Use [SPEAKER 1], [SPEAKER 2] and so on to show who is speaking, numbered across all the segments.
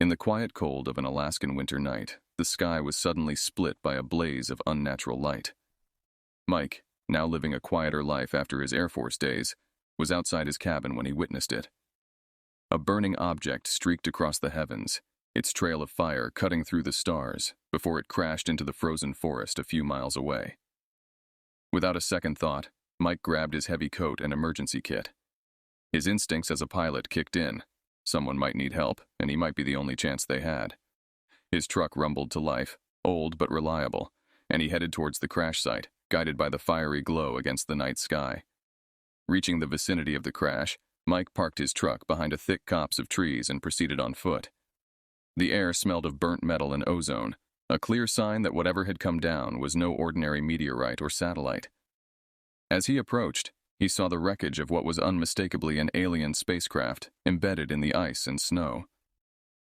[SPEAKER 1] In the quiet cold of an Alaskan winter night, the sky was suddenly split by a blaze of unnatural light. Mike, now living a quieter life after his Air Force days, was outside his cabin when he witnessed it. A burning object streaked across the heavens, its trail of fire cutting through the stars before it crashed into the frozen forest a few miles away. Without a second thought, Mike grabbed his heavy coat and emergency kit. His instincts as a pilot kicked in. Someone might need help, and he might be the only chance they had. His truck rumbled to life, old but reliable, and he headed towards the crash site, guided by the fiery glow against the night sky. Reaching the vicinity of the crash, Mike parked his truck behind a thick copse of trees and proceeded on foot. The air smelled of burnt metal and ozone, a clear sign that whatever had come down was no ordinary meteorite or satellite. As he approached, he saw the wreckage of what was unmistakably an alien spacecraft embedded in the ice and snow.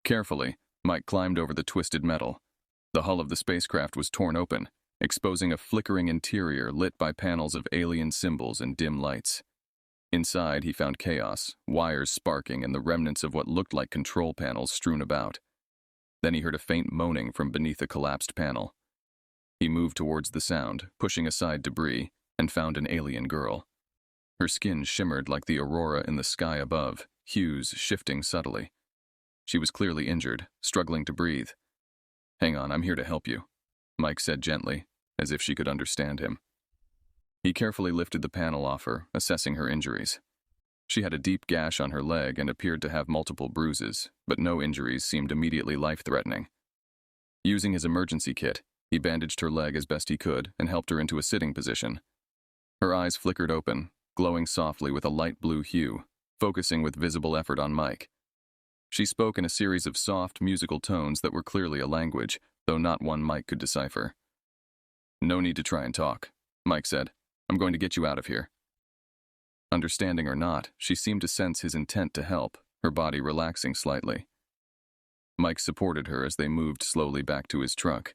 [SPEAKER 1] Carefully, Mike climbed over the twisted metal. The hull of the spacecraft was torn open, exposing a flickering interior lit by panels of alien symbols and dim lights. Inside, he found chaos, wires sparking and the remnants of what looked like control panels strewn about. Then he heard a faint moaning from beneath a collapsed panel. He moved towards the sound, pushing aside debris, and found an alien girl. Her skin shimmered like the aurora in the sky above, hues shifting subtly. She was clearly injured, struggling to breathe. "Hang on, I'm here to help you," Mike said gently, as if she could understand him. He carefully lifted the panel off her, assessing her injuries. She had a deep gash on her leg and appeared to have multiple bruises, but no injuries seemed immediately life-threatening. Using his emergency kit, he bandaged her leg as best he could and helped her into a sitting position. Her eyes flickered open, glowing softly with a light blue hue, focusing with visible effort on Mike. She spoke in a series of soft, musical tones that were clearly a language, though not one Mike could decipher. "No need to try and talk," Mike said. "I'm going to get you out of here." Understanding or not, she seemed to sense his intent to help, her body relaxing slightly. Mike supported her as they moved slowly back to his truck.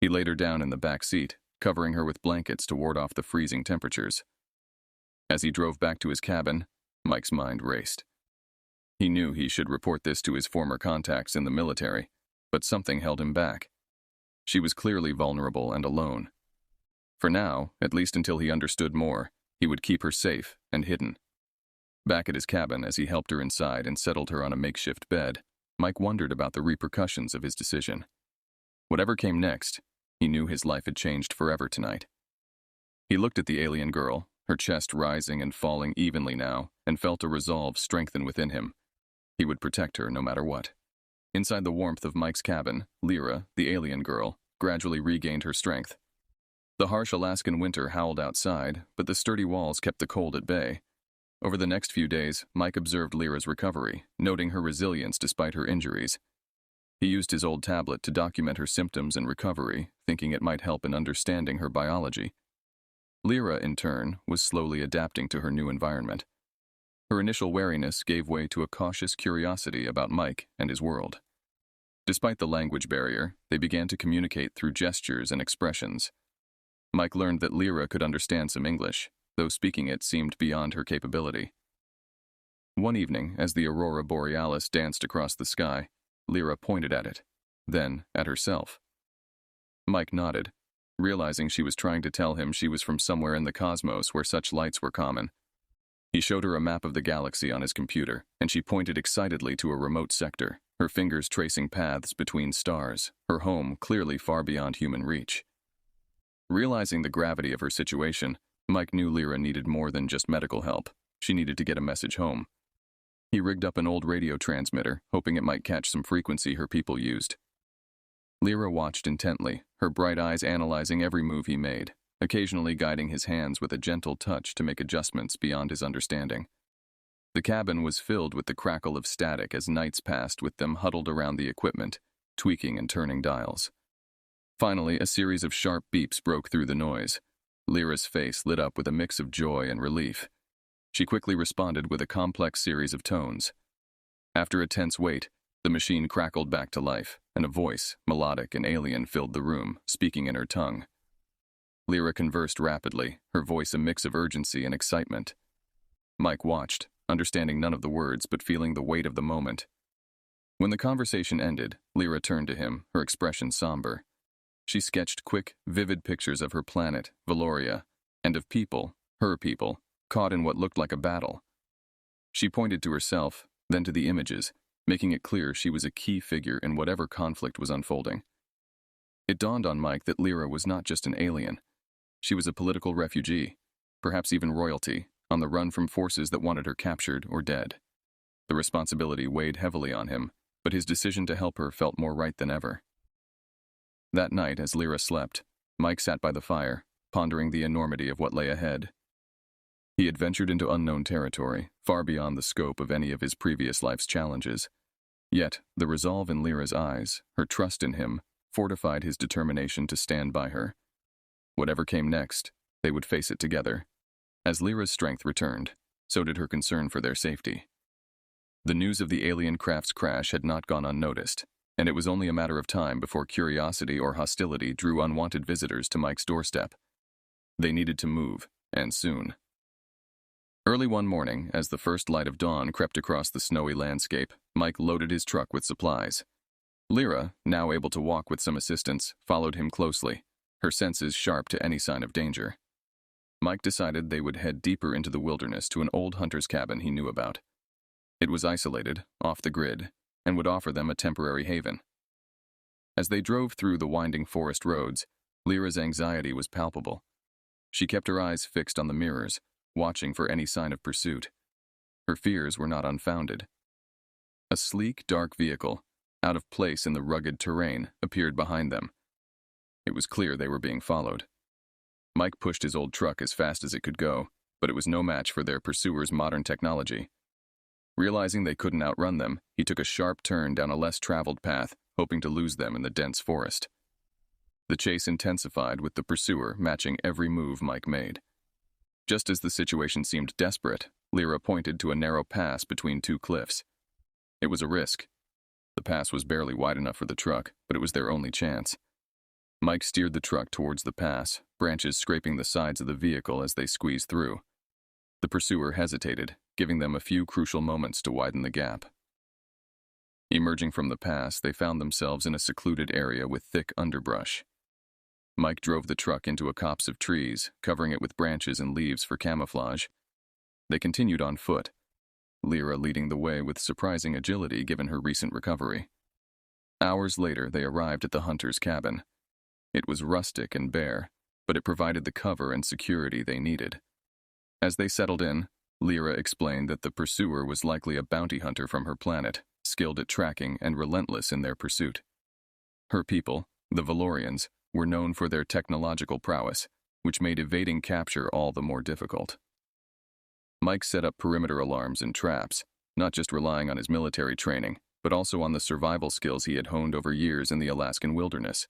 [SPEAKER 1] He laid her down in the back seat, covering her with blankets to ward off the freezing temperatures. As he drove back to his cabin, Mike's mind raced. He knew he should report this to his former contacts in the military, but something held him back. She was clearly vulnerable and alone. For now, at least until he understood more, he would keep her safe and hidden. Back at his cabin, as he helped her inside and settled her on a makeshift bed, Mike wondered about the repercussions of his decision. Whatever came next, he knew his life had changed forever tonight. He looked at the alien girl, her chest rising and falling evenly now, and felt a resolve strengthen within him. He would protect her no matter what. Inside the warmth of Mike's cabin, Lyra, the alien girl, gradually regained her strength. The harsh Alaskan winter howled outside, but the sturdy walls kept the cold at bay. Over the next few days, Mike observed Lyra's recovery, noting her resilience despite her injuries. He used his old tablet to document her symptoms and recovery, thinking it might help in understanding her biology. Lyra, in turn, was slowly adapting to her new environment. Her initial wariness gave way to a cautious curiosity about Mike and his world. Despite the language barrier, they began to communicate through gestures and expressions. Mike learned that Lyra could understand some English, though speaking it seemed beyond her capability. One evening, as the aurora borealis danced across the sky, Lyra pointed at it, then at herself. Mike nodded, realizing she was trying to tell him she was from somewhere in the cosmos where such lights were common. He showed her a map of the galaxy on his computer, and she pointed excitedly to a remote sector, her fingers tracing paths between stars, her home clearly far beyond human reach. Realizing the gravity of her situation, Mike knew Lyra needed more than just medical help. She needed to get a message home. He rigged up an old radio transmitter, hoping it might catch some frequency her people used. Lyra watched intently, her bright eyes analyzing every move he made, occasionally guiding his hands with a gentle touch to make adjustments beyond his understanding. The cabin was filled with the crackle of static as nights passed with them huddled around the equipment, tweaking and turning dials. Finally, a series of sharp beeps broke through the noise. Lyra's face lit up with a mix of joy and relief. She quickly responded with a complex series of tones. After a tense wait, the machine crackled back to life, and a voice, melodic and alien, filled the room, speaking in her tongue. Lyra conversed rapidly, her voice a mix of urgency and excitement. Mike watched, understanding none of the words but feeling the weight of the moment. When the conversation ended, Lyra turned to him, her expression somber. She sketched quick, vivid pictures of her planet, Valoria, and of people, her people, caught in what looked like a battle. She pointed to herself, then to the images, making it clear she was a key figure in whatever conflict was unfolding. It dawned on Mike that Lyra was not just an alien. She was a political refugee, perhaps even royalty, on the run from forces that wanted her captured or dead. The responsibility weighed heavily on him, but his decision to help her felt more right than ever. That night, as Lyra slept, Mike sat by the fire, pondering the enormity of what lay ahead. He had ventured into unknown territory, far beyond the scope of any of his previous life's challenges. Yet, the resolve in Lyra's eyes, her trust in him, fortified his determination to stand by her. Whatever came next, they would face it together. As Lyra's strength returned, so did her concern for their safety. The news of the alien craft's crash had not gone unnoticed, and it was only a matter of time before curiosity or hostility drew unwanted visitors to Mike's doorstep. They needed to move, and soon. Early one morning, as the first light of dawn crept across the snowy landscape, Mike loaded his truck with supplies. Lyra, now able to walk with some assistance, followed him closely, her senses sharp to any sign of danger. Mike decided they would head deeper into the wilderness to an old hunter's cabin he knew about. It was isolated, off the grid, and would offer them a temporary haven. As they drove through the winding forest roads, Lyra's anxiety was palpable. She kept her eyes fixed on the mirrors, watching for any sign of pursuit. Her fears were not unfounded. A sleek, dark vehicle, out of place in the rugged terrain, appeared behind them. It was clear they were being followed. Mike pushed his old truck as fast as it could go, but it was no match for their pursuers' modern technology. Realizing they couldn't outrun them, he took a sharp turn down a less traveled path, hoping to lose them in the dense forest. The chase intensified, with the pursuer matching every move Mike made. Just as the situation seemed desperate, Lyra pointed to a narrow pass between two cliffs. It was a risk. The pass was barely wide enough for the truck, but it was their only chance. Mike steered the truck towards the pass, branches scraping the sides of the vehicle as they squeezed through. The pursuer hesitated, giving them a few crucial moments to widen the gap. Emerging from the pass, they found themselves in a secluded area with thick underbrush. Mike drove the truck into a copse of trees, covering it with branches and leaves for camouflage. They continued on foot, Lyra leading the way with surprising agility given her recent recovery. Hours later, they arrived at the hunter's cabin. It was rustic and bare, but it provided the cover and security they needed. As they settled in, Lyra explained that the pursuer was likely a bounty hunter from her planet, skilled at tracking and relentless in their pursuit. Her people, the Valorians, were known for their technological prowess, which made evading capture all the more difficult. Mike set up perimeter alarms and traps, not just relying on his military training, but also on the survival skills he had honed over years in the Alaskan wilderness.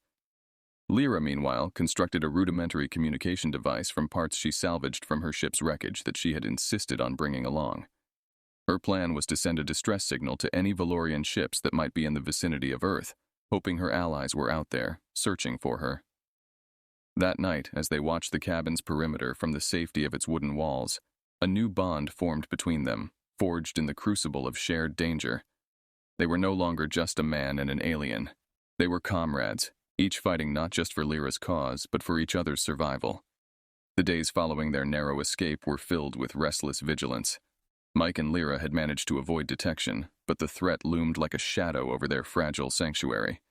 [SPEAKER 1] Lyra, meanwhile, constructed a rudimentary communication device from parts she salvaged from her ship's wreckage that she had insisted on bringing along. Her plan was to send a distress signal to any Valorian ships that might be in the vicinity of Earth, hoping her allies were out there, searching for her. That night, as they watched the cabin's perimeter from the safety of its wooden walls, a new bond formed between them, forged in the crucible of shared danger. They were no longer just a man and an alien. They were comrades, each fighting not just for Lyra's cause, but for each other's survival. The days following their narrow escape were filled with restless vigilance. Mike and Lyra had managed to avoid detection, but the threat loomed like a shadow over their fragile sanctuary.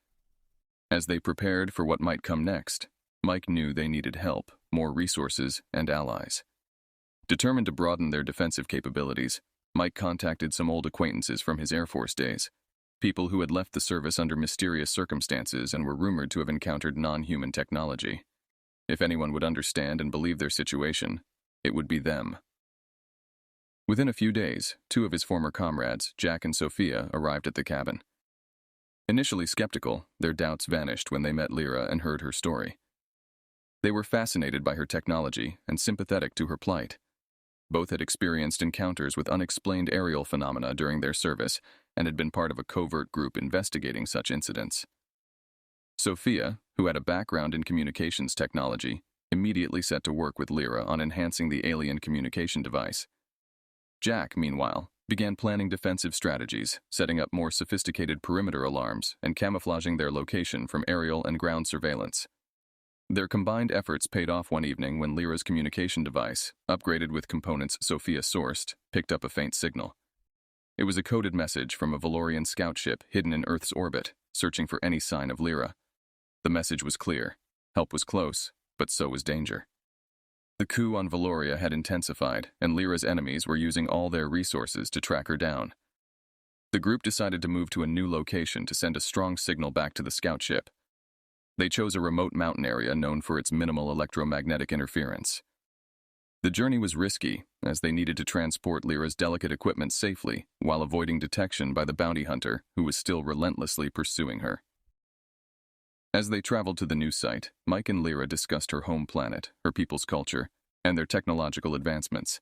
[SPEAKER 1] As they prepared for what might come next, Mike knew they needed help, more resources, and allies. Determined to broaden their defensive capabilities, Mike contacted some old acquaintances from his Air Force days, people who had left the service under mysterious circumstances and were rumored to have encountered non-human technology. If anyone would understand and believe their situation, it would be them. Within a few days, two of his former comrades, Jack and Sophia, arrived at the cabin. Initially skeptical, their doubts vanished when they met Lyra and heard her story. They were fascinated by her technology and sympathetic to her plight. Both had experienced encounters with unexplained aerial phenomena during their service and had been part of a covert group investigating such incidents. Sophia, who had a background in communications technology, immediately set to work with Lyra on enhancing the alien communication device. Jack, meanwhile, began planning defensive strategies, setting up more sophisticated perimeter alarms and camouflaging their location from aerial and ground surveillance. Their combined efforts paid off one evening when Lyra's communication device, upgraded with components Sophia sourced, picked up a faint signal. It was a coded message from a Valorian scout ship hidden in Earth's orbit, searching for any sign of Lyra. The message was clear. Help was close, but so was danger. The coup on Valoria had intensified, and Lyra's enemies were using all their resources to track her down. The group decided to move to a new location to send a strong signal back to the scout ship. They chose a remote mountain area known for its minimal electromagnetic interference. The journey was risky, as they needed to transport Lyra's delicate equipment safely while avoiding detection by the bounty hunter who was still relentlessly pursuing her. As they traveled to the new site, Mike and Lyra discussed her home planet, her people's culture, and their technological advancements.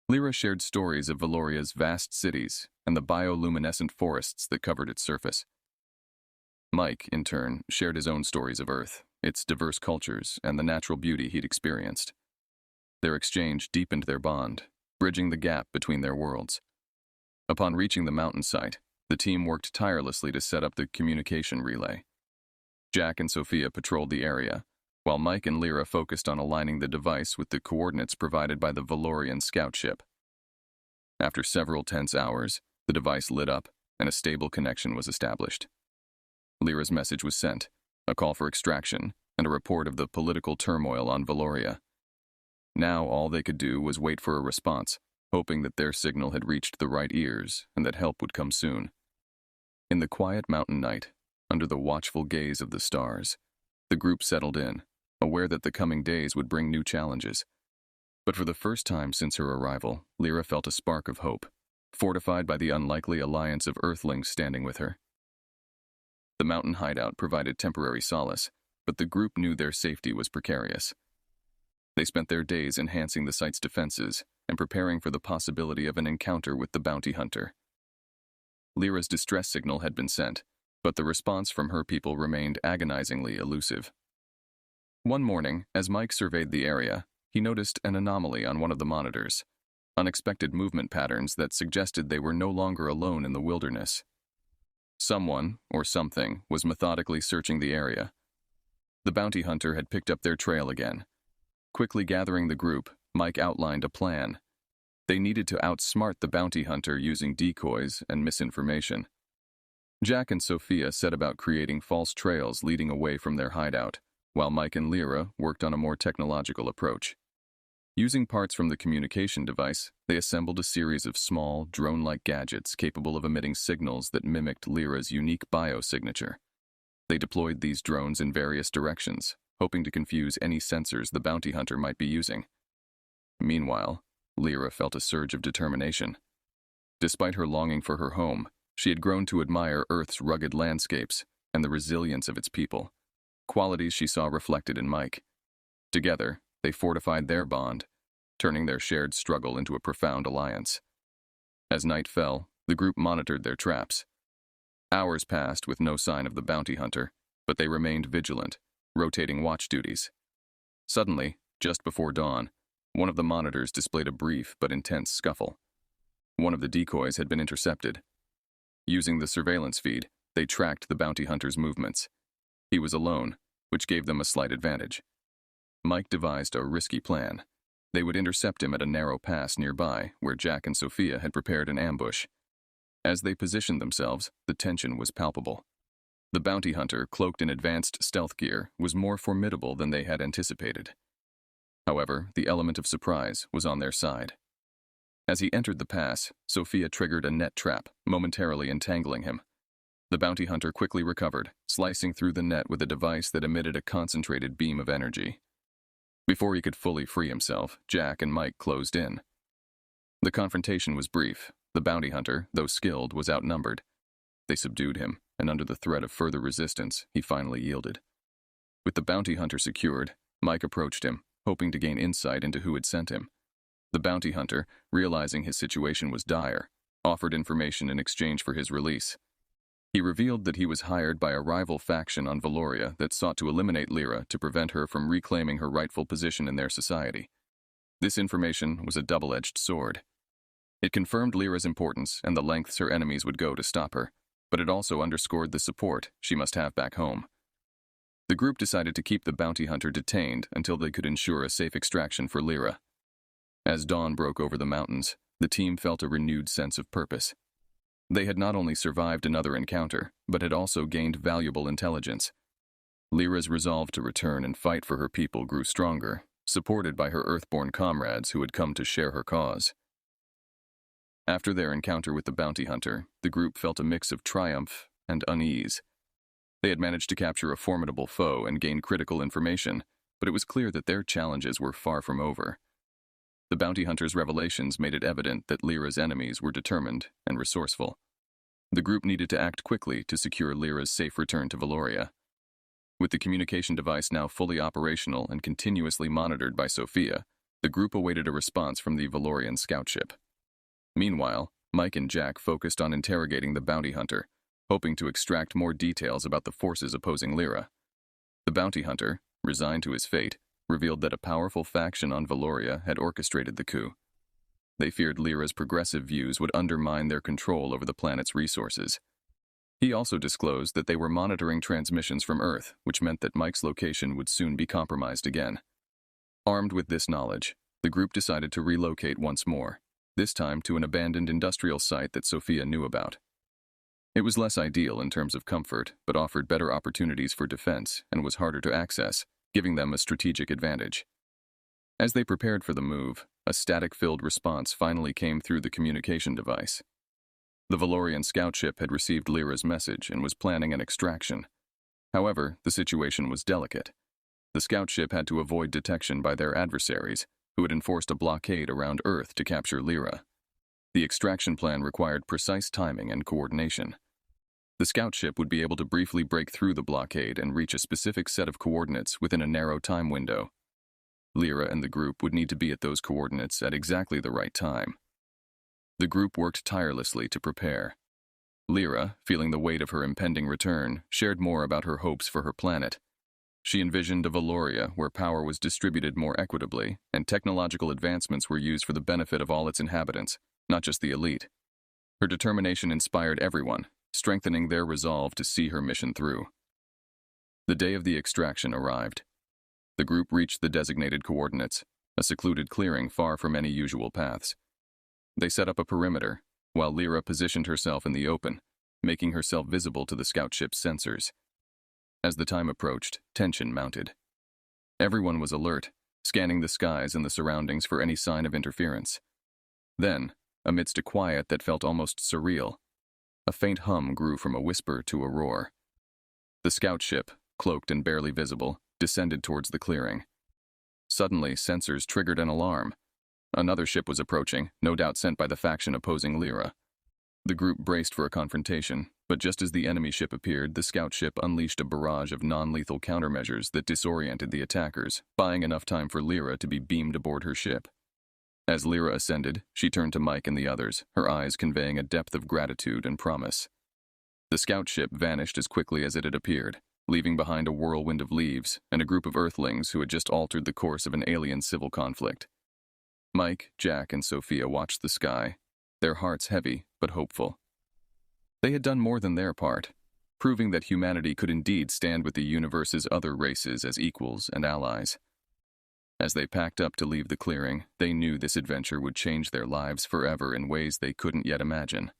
[SPEAKER 1] Lyra shared stories of Valoria's vast cities and the bioluminescent forests that covered its surface. Mike, in turn, shared his own stories of Earth, its diverse cultures, and the natural beauty he'd experienced. Their exchange deepened their bond, bridging the gap between their worlds. Upon reaching the mountain site, the team worked tirelessly to set up the communication relay. Jack and Sophia patrolled the area, while Mike and Lyra focused on aligning the device with the coordinates provided by the Valorian scout ship. After several tense hours, the device lit up, and a stable connection was established. Lyra's message was sent, a call for extraction, and a report of the political turmoil on Valoria. Now all they could do was wait for a response, hoping that their signal had reached the right ears and that help would come soon. In the quiet mountain night, under the watchful gaze of the stars, the group settled in, aware that the coming days would bring new challenges. But for the first time since her arrival, Lyra felt a spark of hope, fortified by the unlikely alliance of Earthlings standing with her. The mountain hideout provided temporary solace, but the group knew their safety was precarious. They spent their days enhancing the site's defenses and preparing for the possibility of an encounter with the bounty hunter. Lyra's distress signal had been sent, but the response from her people remained agonizingly elusive. One morning, as Mike surveyed the area, he noticed an anomaly on one of the monitors, unexpected movement patterns that suggested they were no longer alone in the wilderness. Someone, or something, was methodically searching the area. The bounty hunter had picked up their trail again. Quickly gathering the group, Mike outlined a plan. They needed to outsmart the bounty hunter using decoys and misinformation. Jack and Sophia set about creating false trails leading away from their hideout, while Mike and Lyra worked on a more technological approach. Using parts from the communication device, they assembled a series of small, drone-like gadgets capable of emitting signals that mimicked Lyra's unique biosignature. They deployed these drones in various directions, hoping to confuse any sensors the bounty hunter might be using. Meanwhile, Lyra felt a surge of determination. Despite her longing for her home, she had grown to admire Earth's rugged landscapes and the resilience of its people, qualities she saw reflected in Mike. Together, they fortified their bond, turning their shared struggle into a profound alliance. As night fell, the group monitored their traps. Hours passed with no sign of the bounty hunter, but they remained vigilant, rotating watch duties. Suddenly, just before dawn, one of the monitors displayed a brief but intense scuffle. One of the decoys had been intercepted. Using the surveillance feed, they tracked the bounty hunter's movements. He was alone, which gave them a slight advantage. Mike devised a risky plan. They would intercept him at a narrow pass nearby, where Jack and Sophia had prepared an ambush. As they positioned themselves, the tension was palpable. The bounty hunter, cloaked in advanced stealth gear, was more formidable than they had anticipated. However, the element of surprise was on their side. As he entered the pass, Sophia triggered a net trap, momentarily entangling him. The bounty hunter quickly recovered, slicing through the net with a device that emitted a concentrated beam of energy. Before he could fully free himself, Jack and Mike closed in. The confrontation was brief. The bounty hunter, though skilled, was outnumbered. They subdued him, and under the threat of further resistance, he finally yielded. With the bounty hunter secured, Mike approached him, hoping to gain insight into who had sent him. The bounty hunter, realizing his situation was dire, offered information in exchange for his release. He revealed that he was hired by a rival faction on Valoria that sought to eliminate Lyra to prevent her from reclaiming her rightful position in their society. This information was a double-edged sword. It confirmed Lyra's importance and the lengths her enemies would go to stop her, but it also underscored the support she must have back home. The group decided to keep the bounty hunter detained until they could ensure a safe extraction for Lyra. As dawn broke over the mountains, the team felt a renewed sense of purpose. They had not only survived another encounter, but had also gained valuable intelligence. Lyra's resolve to return and fight for her people grew stronger, supported by her Earthborn comrades who had come to share her cause. After their encounter with the bounty hunter, the group felt a mix of triumph and unease. They had managed to capture a formidable foe and gain critical information, but it was clear that their challenges were far from over. The bounty hunter's revelations made it evident that Lyra's enemies were determined and resourceful. The group needed to act quickly to secure Lyra's safe return to Valoria. With the communication device now fully operational and continuously monitored by Sophia, the group awaited a response from the Valorian scout ship. Meanwhile, Mike and Jack focused on interrogating the bounty hunter, hoping to extract more details about the forces opposing Lyra. The bounty hunter, resigned to his fate, revealed that a powerful faction on Valoria had orchestrated the coup. They feared Lyra's progressive views would undermine their control over the planet's resources. He also disclosed that they were monitoring transmissions from Earth, which meant that Mike's location would soon be compromised again. Armed with this knowledge, the group decided to relocate once more, this time to an abandoned industrial site that Sophia knew about. It was less ideal in terms of comfort, but offered better opportunities for defense and was harder to access, giving them a strategic advantage. As they prepared for the move, a static-filled response finally came through the communication device. The Valorian scout ship had received Lyra's message and was planning an extraction. However, the situation was delicate. The scout ship had to avoid detection by their adversaries, who had enforced a blockade around Earth to capture Lyra. The extraction plan required precise timing and coordination. The scout ship would be able to briefly break through the blockade and reach a specific set of coordinates within a narrow time window. Lyra and the group would need to be at those coordinates at exactly the right time. The group worked tirelessly to prepare. Lyra, feeling the weight of her impending return, shared more about her hopes for her planet. She envisioned a Valoria where power was distributed more equitably and technological advancements were used for the benefit of all its inhabitants, not just the elite. Her determination inspired everyone, strengthening their resolve to see her mission through. The day of the extraction arrived. The group reached the designated coordinates, a secluded clearing far from any usual paths. They set up a perimeter, while Lyra positioned herself in the open, making herself visible to the scout ship's sensors. As the time approached, tension mounted. Everyone was alert, scanning the skies and the surroundings for any sign of interference. Then, amidst a quiet that felt almost surreal, a faint hum grew from a whisper to a roar. The scout ship, cloaked and barely visible, descended towards the clearing. Suddenly, sensors triggered an alarm. Another ship was approaching, no doubt sent by the faction opposing Lyra. The group braced for a confrontation, but just as the enemy ship appeared, the scout ship unleashed a barrage of non-lethal countermeasures that disoriented the attackers, buying enough time for Lyra to be beamed aboard her ship. As Lyra ascended, she turned to Mike and the others, her eyes conveying a depth of gratitude and promise. The scout ship vanished as quickly as it had appeared, leaving behind a whirlwind of leaves and a group of Earthlings who had just altered the course of an alien civil conflict. Mike, Jack, and Sophia watched the sky, their hearts heavy but hopeful. They had done more than their part, proving that humanity could indeed stand with the universe's other races as equals and allies. As they packed up to leave the clearing, they knew this adventure would change their lives forever in ways they couldn't yet imagine.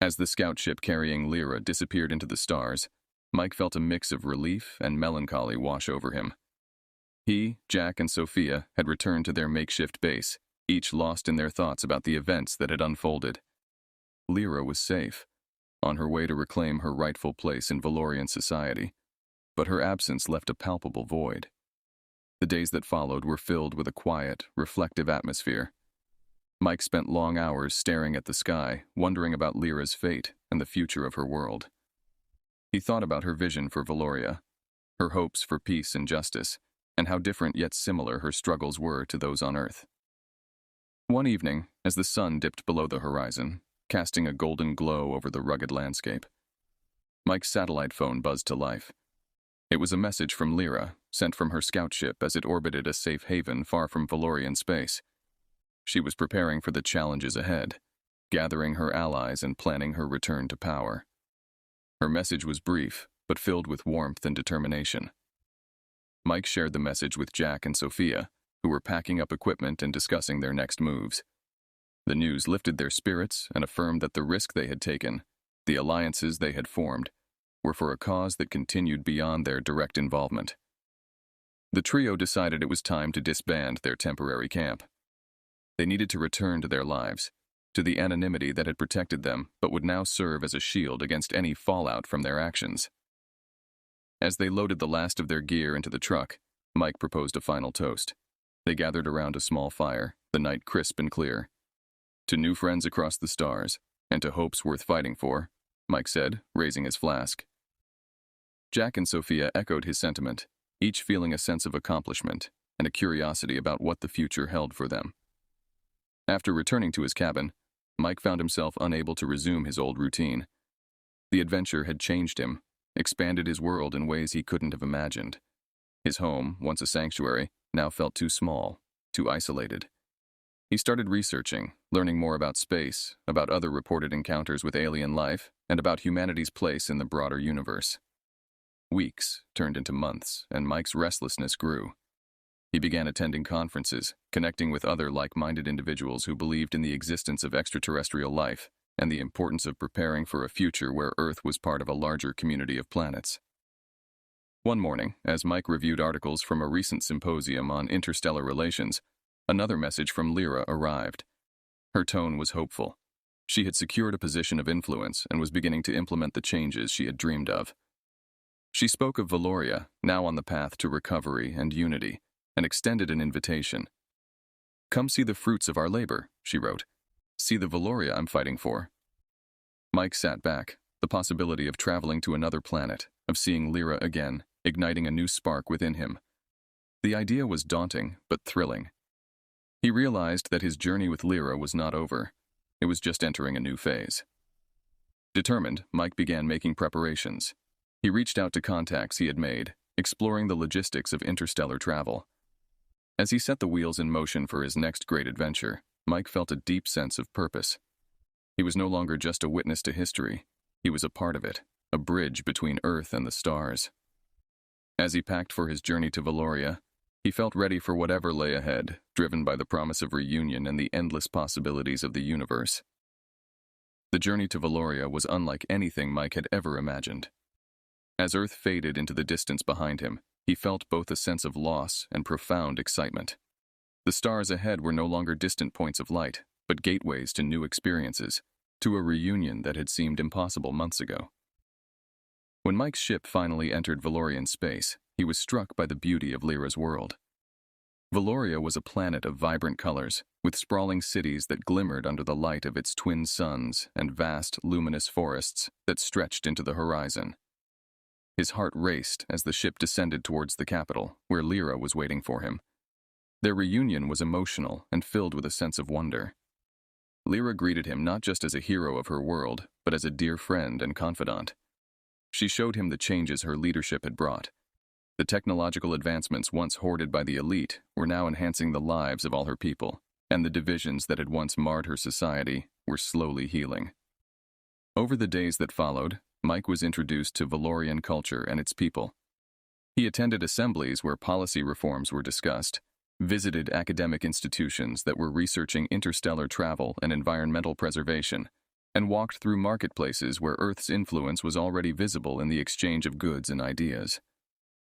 [SPEAKER 1] As the scout ship carrying Lyra disappeared into the stars, Mike felt a mix of relief and melancholy wash over him. He, Jack, and Sophia had returned to their makeshift base, each lost in their thoughts about the events that had unfolded. Lyra was safe, on her way to reclaim her rightful place in Valorian society, but her absence left a palpable void. The days that followed were filled with a quiet, reflective atmosphere. Mike spent long hours staring at the sky, wondering about Lyra's fate and the future of her world. He thought about her vision for Valoria, her hopes for peace and justice, and how different yet similar her struggles were to those on Earth. One evening, as the sun dipped below the horizon, casting a golden glow over the rugged landscape, Mike's satellite phone buzzed to life. It was a message from Lyra, sent from her scout ship as it orbited a safe haven far from Valorian space. she was preparing for the challenges ahead, gathering her allies and planning her return to power. Her message was brief, but filled with warmth and determination. Mike shared the message with Jack and Sophia, who were packing up equipment and discussing their next moves. The news lifted their spirits and affirmed that the risk they had taken, the alliances they had formed, were for a cause that continued beyond their direct involvement. The trio decided it was time to disband their temporary camp. They needed to return to their lives, to the anonymity that had protected them but would now serve as a shield against any fallout from their actions. As they loaded the last of their gear into the truck, Mike proposed a final toast. They gathered around a small fire, the night crisp and clear. "To new friends across the stars, and to hopes worth fighting for," Mike said, raising his flask. Jack and Sophia echoed his sentiment, each feeling a sense of accomplishment and a curiosity about what the future held for them. After returning to his cabin, Mike found himself unable to resume his old routine. The adventure had changed him, expanded his world in ways he couldn't have imagined. His home, once a sanctuary, now felt too small, too isolated. He started researching, learning more about space, about other reported encounters with alien life, and about humanity's place in the broader universe. Weeks turned into months, and Mike's restlessness grew. He began attending conferences, connecting with other like-minded individuals who believed in the existence of extraterrestrial life and the importance of preparing for a future where Earth was part of a larger community of planets. One morning, as Mike reviewed articles from a recent symposium on interstellar relations, another message from Lyra arrived. Her tone was hopeful. She had secured a position of influence and was beginning to implement the changes she had dreamed of. She spoke of Valoria, now on the path to recovery and unity, and extended an invitation. "Come see the fruits of our labor," she wrote. "See the Valoria I'm fighting for." Mike sat back, the possibility of traveling to another planet, of seeing Lyra again, igniting a new spark within him. The idea was daunting, but thrilling. He realized that his journey with Lyra was not over. It was just entering a new phase. Determined, Mike began making preparations. He reached out to contacts he had made, exploring the logistics of interstellar travel. As he set the wheels in motion for his next great adventure, Mike felt a deep sense of purpose. He was no longer just a witness to history. He was a part of it, a bridge between Earth and the stars. As he packed for his journey to Valoria, he felt ready for whatever lay ahead, driven by the promise of reunion and the endless possibilities of the universe. The journey to Valoria was unlike anything Mike had ever imagined. As Earth faded into the distance behind him, he felt both a sense of loss and profound excitement. The stars ahead were no longer distant points of light, but gateways to new experiences, to a reunion that had seemed impossible months ago. When Mike's ship finally entered Valorian space, he was struck by the beauty of Lyra's world. Valoria was a planet of vibrant colors, with sprawling cities that glimmered under the light of its twin suns and vast, luminous forests that stretched into the horizon. His heart raced as the ship descended towards the capital, where Lyra was waiting for him. Their reunion was emotional and filled with a sense of wonder. Lyra greeted him not just as a hero of her world, but as a dear friend and confidant. She showed him the changes her leadership had brought. The technological advancements once hoarded by the elite were now enhancing the lives of all her people, and the divisions that had once marred her society were slowly healing. Over the days that followed, Mike was introduced to Valorian culture and its people. He attended assemblies where policy reforms were discussed, visited academic institutions that were researching interstellar travel and environmental preservation, and walked through marketplaces where Earth's influence was already visible in the exchange of goods and ideas.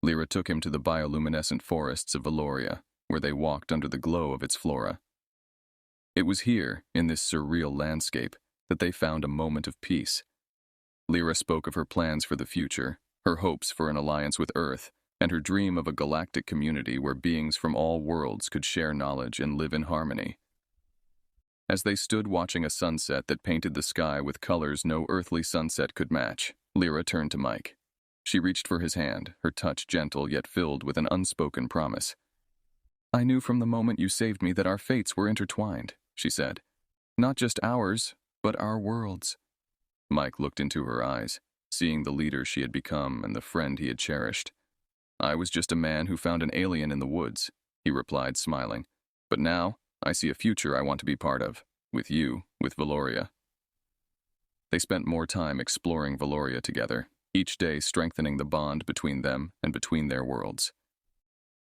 [SPEAKER 1] Lyra took him to the bioluminescent forests of Valoria, where they walked under the glow of its flora. It was here, in this surreal landscape, that they found a moment of peace. Lyra spoke of her plans for the future, her hopes for an alliance with Earth, and her dream of a galactic community where beings from all worlds could share knowledge and live in harmony. As they stood watching a sunset that painted the sky with colors no earthly sunset could match, Lyra turned to Mike. She reached for his hand, her touch gentle yet filled with an unspoken promise. "I knew from the moment you saved me that our fates were intertwined," she said. "Not just ours, but our worlds." Mike looked into her eyes, seeing the leader she had become and the friend he had cherished. "I was just a man who found an alien in the woods," he replied, smiling. "But now, I see a future I want to be part of. With you, with Valoria. They spent more time exploring Valoria together, each day strengthening the bond between them and between their worlds.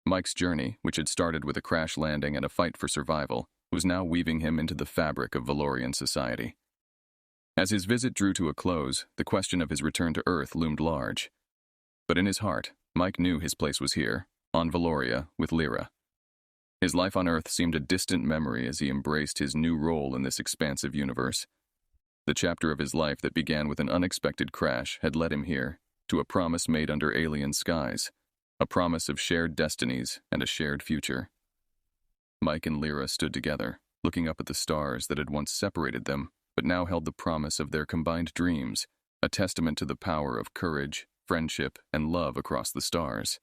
[SPEAKER 1] Mike's journey, which had started with a crash landing and a fight for survival, was now weaving him into the fabric of Valorian society. As his visit drew to a close, the question of his return to Earth loomed large. But in his heart, Mike knew his place was here, on Valoria, with Lyra. His life on Earth seemed a distant memory as he embraced his new role in this expansive universe. The chapter of his life that began with an unexpected crash had led him here, to a promise made under alien skies, a promise of shared destinies and a shared future. Mike and Lyra stood together, looking up at the stars that had once separated them, but now held the promise of their combined dreams, a testament to the power of courage, friendship, and love across the stars.